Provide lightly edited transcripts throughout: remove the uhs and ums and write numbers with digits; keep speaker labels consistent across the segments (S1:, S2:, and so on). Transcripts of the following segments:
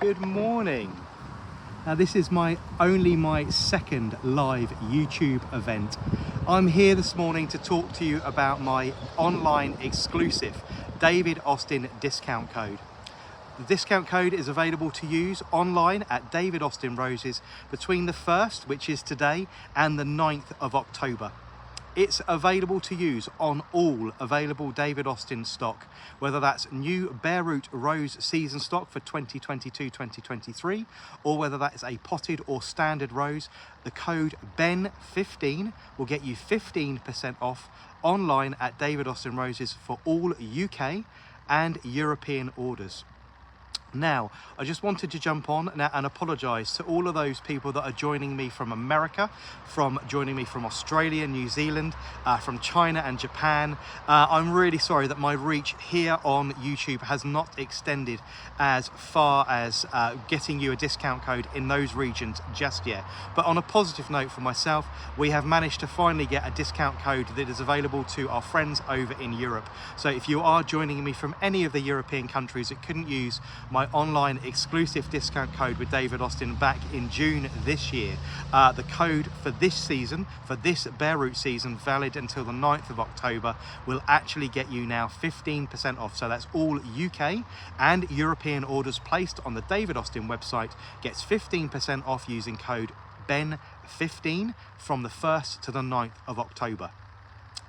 S1: Good morning. Now this is my second live YouTube event. I'm here this morning to talk to you about my online exclusive David Austin discount code. The discount code is available to use online at David Austin Roses between the 1st, which is today, and the 9th of October. It's available to use on all available David Austin stock, whether that's new bare root rose season stock for 2022-2023, or whether that is a potted or standard rose. The code BEN15 will get you 15% off online at David Austin Roses for all UK and European orders. Now, I just wanted to jump on and apologise to all of those people that are joining me from America, joining me from Australia, New Zealand, from China and Japan. I'm really sorry that my reach here on YouTube has not extended as far as getting you a discount code in those regions just yet. But on a positive note for myself, we have managed to finally get a discount code that is available to our friends over in Europe. So if you are joining me from any of the European countries that couldn't use my online exclusive discount code with David Austin back in June this year, the code for this season, for this bare root season, valid until the 9th of October, will actually get you now 15% off. So that's all UK and European orders placed on the David Austin website gets 15% off using code BEN15 from the 1st to the 9th of October.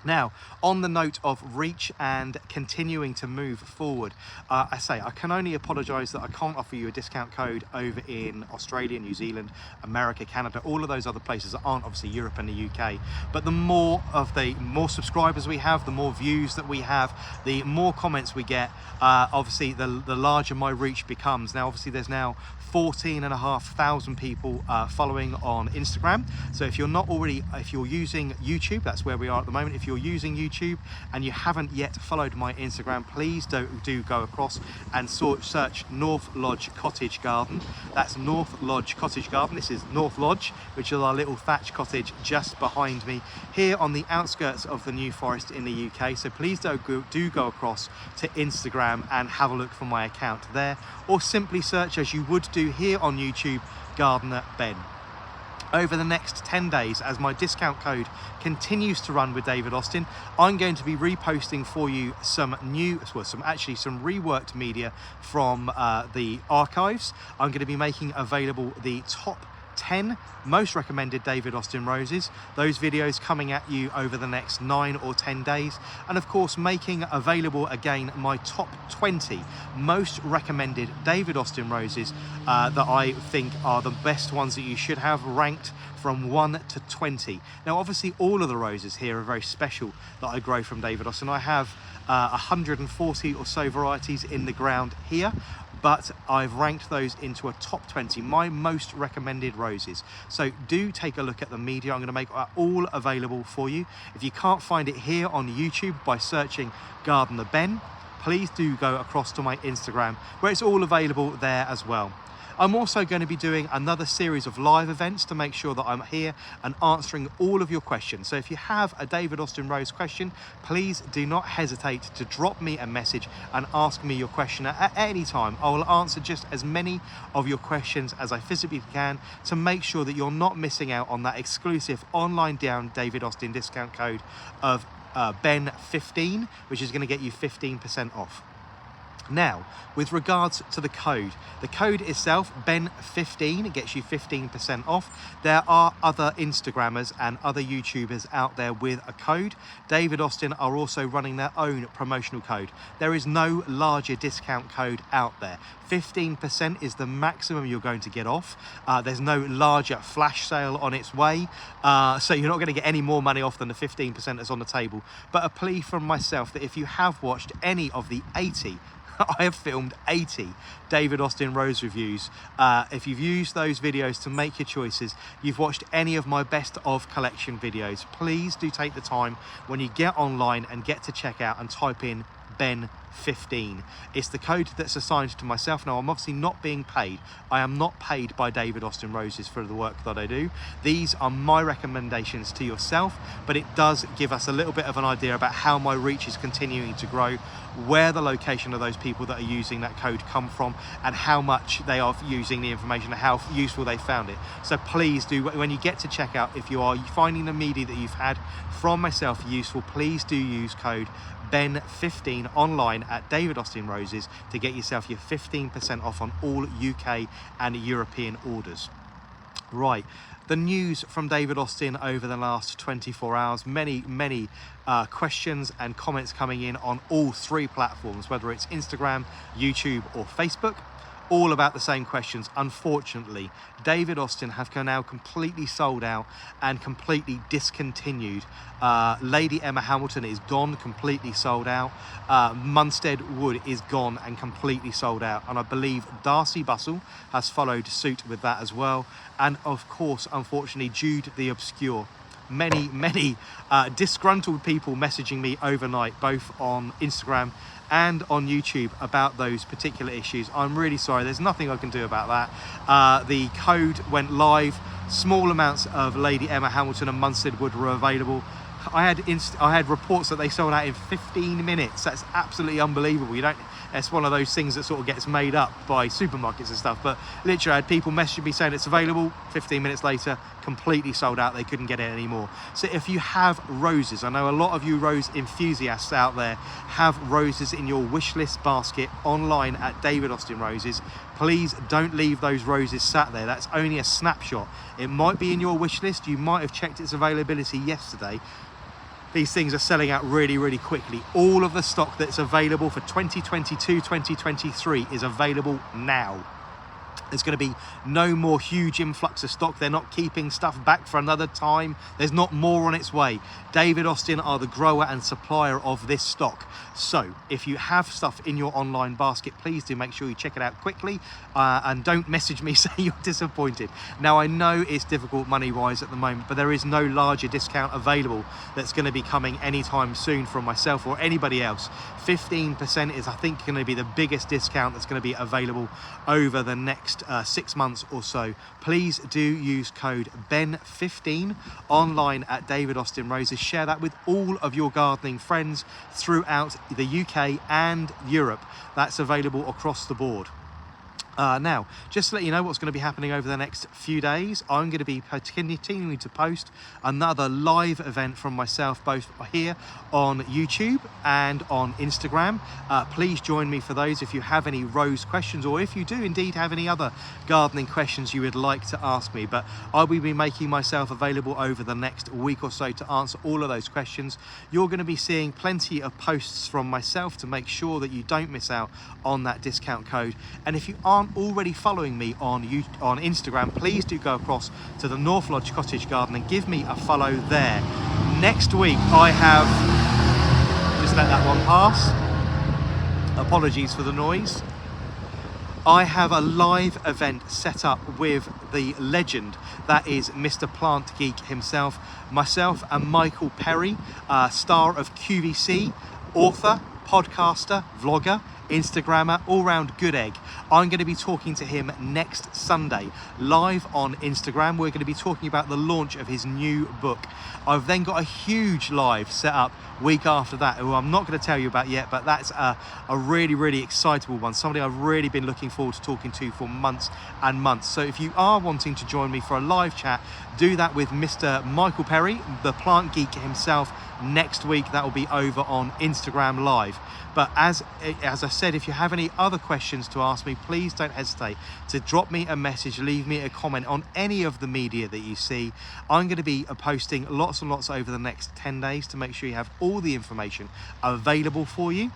S1: Now, on the note of reach and continuing to move forward, I can only apologise that I can't offer you a discount code over in Australia, New Zealand, America, Canada, all of those other places that aren't obviously Europe and the UK. But the more subscribers we have, the more views that we have, the more comments we get, obviously the larger my reach becomes. Now, obviously there's now 14,500 people following on Instagram. So if you're using YouTube, that's where we are at the moment. If you're using YouTube and you haven't yet followed my Instagram, please do go across and search North Lodge Cottage Garden. That's North Lodge Cottage Garden. This is North Lodge, which is our little thatch cottage just behind me here on the outskirts of the New Forest in the UK. So please do go across to Instagram and have a look for my account there, or simply search, as you would do here on YouTube, Gardener Ben. Over the next 10 days, as my discount code continues to run with David Austin, I'm going to be reposting for you some reworked media from the archives. I'm going to be making available the top 10 most recommended David Austin roses. Those videos coming at you over the next 9 or 10 days. And of course, making available again my top 20 most recommended David Austin roses that I think are the best ones that you should have, ranked from 1 to 20. Now, obviously, all of the roses here are very special that I grow from David Austin. I have 140 or so varieties in the ground here, but I've ranked those into a top 20, my most recommended roses. So do take a look at the media. I'm going to make all available for you. If you can't find it here on YouTube by searching Gardener Ben, please do go across to my Instagram, where it's all available there as well. I'm also going to be doing another series of live events to make sure that I'm here and answering all of your questions. So if you have a David Austin Rose question, please do not hesitate to drop me a message and ask me your question at any time. I will answer just as many of your questions as I physically can to make sure that you're not missing out on that exclusive online David Austin discount code of BEN15, which is going to get you 15% off. Now, with regards to the code itself, BEN15, it gets you 15% off. There are other Instagrammers and other YouTubers out there with a code. David Austin are also running their own promotional code. There is no larger discount code out there. 15% is the maximum you're going to get off. There's no larger flash sale on its way, so you're not going to get any more money off than the 15% that's on the table. But a plea from myself that if you have watched any of the 80 I have filmed 80 David Austin Rose reviews. If you've used those videos to make your choices, you've watched any of my best of collection videos, please do take the time when you get online and get to check out and type in BEN15. It's the code that's assigned to myself. Now, I'm obviously not being paid. I am not paid by David Austin Roses for the work that I do. These are my recommendations to yourself, but it does give us a little bit of an idea about how my reach is continuing to grow, where the location of those people that are using that code come from, and how much they are using the information and how useful they found it. So please do, when you get to checkout, if you are finding the media that you've had from myself useful, please do use code BEN15 online at David Austin Roses to get yourself your 15% off on all UK and European orders. Right, the news from David Austin over the last 24 hours, many questions and comments coming in on all three platforms, whether it's Instagram, YouTube or Facebook, all about the same questions. Unfortunately, David Austin have now completely sold out and completely discontinued. Lady Emma Hamilton is gone, completely sold out. Munstead Wood is gone and completely sold out. And I believe Darcy Bustle has followed suit with that as well. And of course, unfortunately, Jude the Obscure. Many disgruntled people messaging me overnight, both on Instagram and on YouTube, about those particular issues. I'm really sorry, there's nothing I can do about that. The code went live, small amounts of Lady Emma Hamilton and Munstead Wood were available. I had reports that they sold out in 15 minutes. That's absolutely unbelievable. It's one of those things that sort of gets made up by supermarkets and stuff, but literally I had people messaging me saying it's available. 15 minutes later, completely sold out. They couldn't get it anymore. So if you have roses, I know a lot of you rose enthusiasts out there have roses in your wish list basket online at David Austin Roses. Please don't leave those roses sat there. That's only a snapshot. It might be in your wish list. You might have checked its availability yesterday. These things are selling out really quickly. All of the stock that's available for 2022, 2023 is available now. There's going to be no more huge influx of stock. They're not keeping stuff back for another time. There's not more on its way. David Austin are the grower and supplier of this stock. So if you have stuff in your online basket, please do make sure you check it out quickly and don't message me saying you're disappointed. Now, I know it's difficult money-wise at the moment, but there is no larger discount available that's going to be coming anytime soon from myself or anybody else. 15% is, I think, going to be the biggest discount that's going to be available over the next 6 months or so. Please do use code BEN15 online at David Austin Roses. Share that with all of your gardening friends throughout the UK and Europe. That's available across the board. Now, just to let you know what's going to be happening over the next few days, I'm going to be continuing to post another live event from myself, both here on YouTube and on Instagram. Please join me for those if you have any rose questions, or if you do indeed have any other gardening questions you would like to ask me. But I will be making myself available over the next week or so to answer all of those questions. You're going to be seeing plenty of posts from myself to make sure that you don't miss out on that discount code. And if you aren't already following me on Instagram, please do go across to the North Lodge Cottage Garden and give me a follow there. Next week I have, just let that one pass, apologies for the noise. I have a live event set up with the legend that is Mr. Plant Geek himself, myself and Michael Perry, star of QVC, author, podcaster, vlogger, Instagrammer, all-round good egg. I'm going to be talking to him next Sunday live on Instagram. We're going to be talking about the launch of his new book. I've then got a huge live set up week after that, who I'm not going to tell you about yet, but that's a really excitable one, somebody I've really been looking forward to talking to for months and months. So if you are wanting to join me for a live chat, do that with Mr. Michael Perry, the plant geek himself, next week. That will be over on Instagram Live. But as I said, if you have any other questions to ask me, please don't hesitate to drop me a message, leave me a comment on any of the media that you see. I'm going to be posting lots and lots over the next 10 days to make sure you have all the information available for you.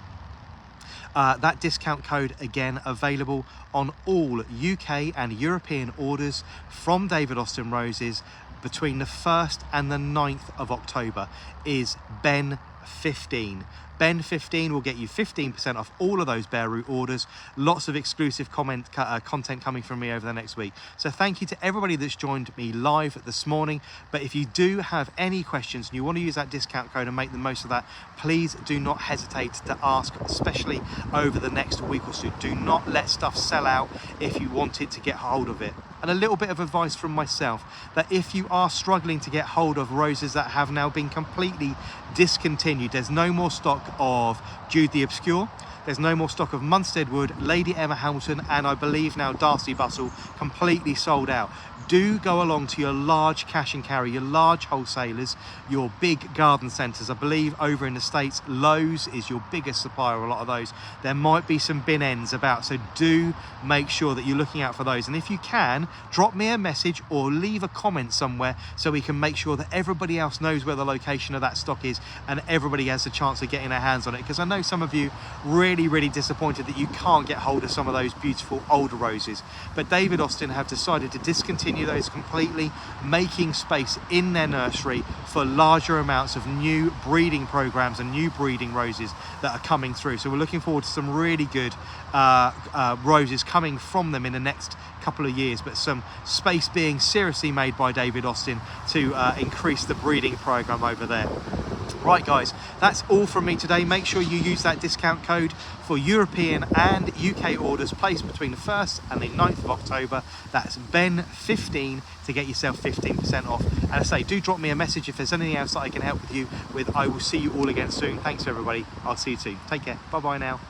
S1: That discount code, again, available on all UK and European orders from David Austin Roses between the 1st and the 9th of October, is BEN15. BEN15. BEN15 will get you 15% off all of those bare root orders. Lots of exclusive content coming from me over the next week. So thank you to everybody that's joined me live this morning. But if you do have any questions and you want to use that discount code and make the most of that, please do not hesitate to ask, especially over the next week or so. Do not let stuff sell out if you wanted to get hold of it. And a little bit of advice from myself, that if you are struggling to get hold of roses that have now been completely discontinued, there's no more stock of Jude the Obscure, there's no more stock of Munstead Wood, Lady Emma Hamilton, and I believe now Darcy Bustle, completely sold out. Do go along to your large cash and carry, your large wholesalers, your big garden centres. I believe over in the States, Lowe's is your biggest supplier of a lot of those. There might be some bin ends about, so do make sure that you're looking out for those. And if you can, drop me a message or leave a comment somewhere so we can make sure that everybody else knows where the location of that stock is and everybody has a chance of getting their hands on it. Because I know some of you really disappointed that you can't get hold of some of those beautiful older roses. But David Austin have decided to discontinue those completely, making space in their nursery for larger amounts of new breeding programs and new breeding roses that are coming through. So we're looking forward to some really good roses coming from them in the next couple of years, but some space being seriously made by David Austin to increase the breeding program over there. Right guys, that's all from me today. Make sure you use that discount code for European and UK orders placed between the 1st and the 9th of October. That's BEN15 to get yourself 15% off. And I say, do drop me a message if there's anything else that I can help with you with. I will see you all again soon. Thanks everybody. I'll see you soon. Take care. Bye bye now.